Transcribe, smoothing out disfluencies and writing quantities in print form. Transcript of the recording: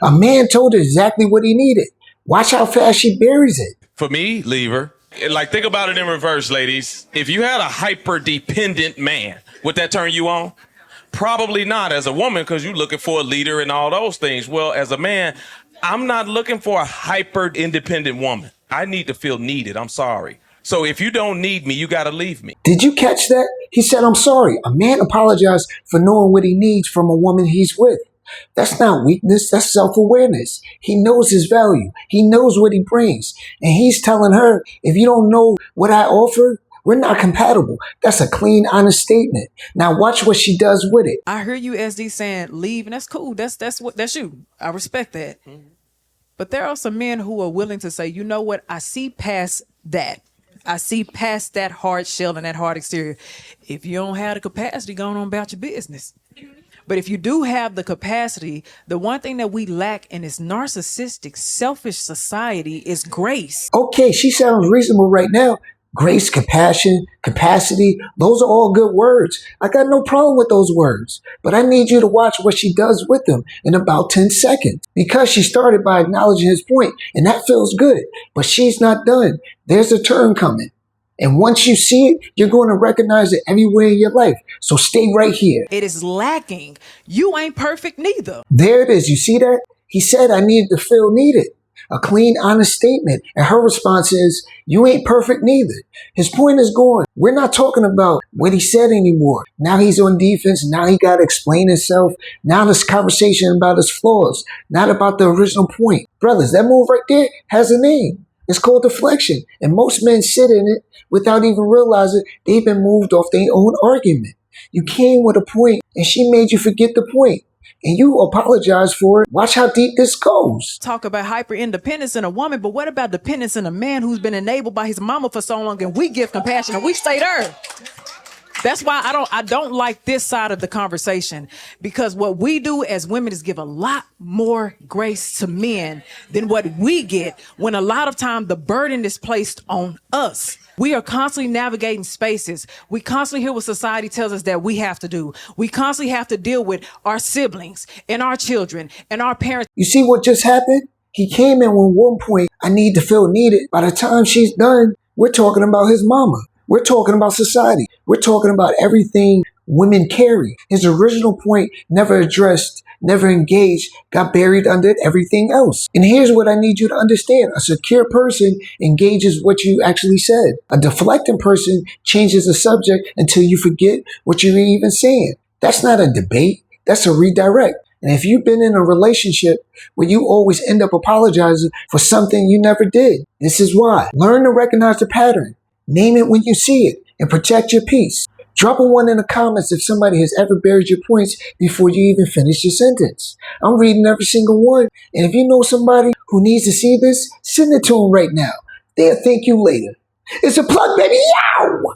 A man told her exactly what he needed. Watch how fast she buries it. For me, leave her. Like, think about it in reverse, ladies. If you had a hyper-dependent man, would that turn you on? Probably not as a woman, because you're looking for a leader and all those things. Well, as a man, I'm not looking for a hyper-independent woman. I need to feel needed. I'm sorry. So if you don't need me, you got to leave me. Did you catch that? He said, I'm sorry. A man apologized for knowing what he needs from a woman he's with. That's not weakness. That's self-awareness. He knows his value. He knows what he brings. And he's telling her, if you don't know what I offer, we're not compatible. That's a clean, honest statement. Now watch what she does with it. I hear you, SD, saying leave, and that's cool. That's you. I respect that. But there are some men who are willing to say, you know what? I see past that. I see past that hard shell and that hard exterior. If you don't have the capacity, go on about your business. But if you do have the capacity, the one thing that we lack in this narcissistic, selfish society is grace. Okay, she sounds reasonable right now. Grace, compassion, capacity, those are all good words. I got no problem with those words. But I need you to watch what she does with them in about 10 seconds. Because she started by acknowledging his point, and that feels good. But she's not done. There's a turn coming. And once you see it, you're going to recognize it everywhere in your life. So stay right here. It is lacking. You ain't perfect neither. There it is. You see that? He said I needed to feel needed. A clean, honest statement. And her response is, you ain't perfect neither. His point is gone. We're not talking about what he said anymore. Now he's on defense. Now he got to explain himself. Now this conversation about his flaws, not about the original point. Brothers, that move right there has a name. It's called deflection. And most men sit in it without even realizing they've been moved off their own argument. You came with a point and she made you forget the point. And you apologize for it. Watch how deep this goes. Talk about hyper independence in a woman, but what about dependence in a man who's been enabled by his mama for so long, and we give compassion and we stay there? That's why I don't like this side of the conversation, because what we do as women is give a lot more grace to men than what we get, when a lot of time the burden is placed on us. We are constantly navigating spaces. We constantly hear what society tells us that we have to do. We constantly have to deal with our siblings and our children and our parents. You see what just happened? He came in with one point, I need to feel needed. By the time she's done, we're talking about his mama. We're talking about society. We're talking about everything women carry. His original point, never addressed, never engaged, got buried under everything else. And here's what I need you to understand. A secure person engages what you actually said. A deflecting person changes the subject until you forget what you were even saying. That's not a debate. That's a redirect. And if you've been in a relationship where you always end up apologizing for something you never did, this is why. Learn to recognize the pattern. Name it when you see it and protect your peace. Drop a one in the comments if somebody has ever buried your points before you even finish your sentence. I'm reading every single one. And if you know somebody who needs to see this, send it to them right now. They'll thank you later. It's a plug, baby. Yow!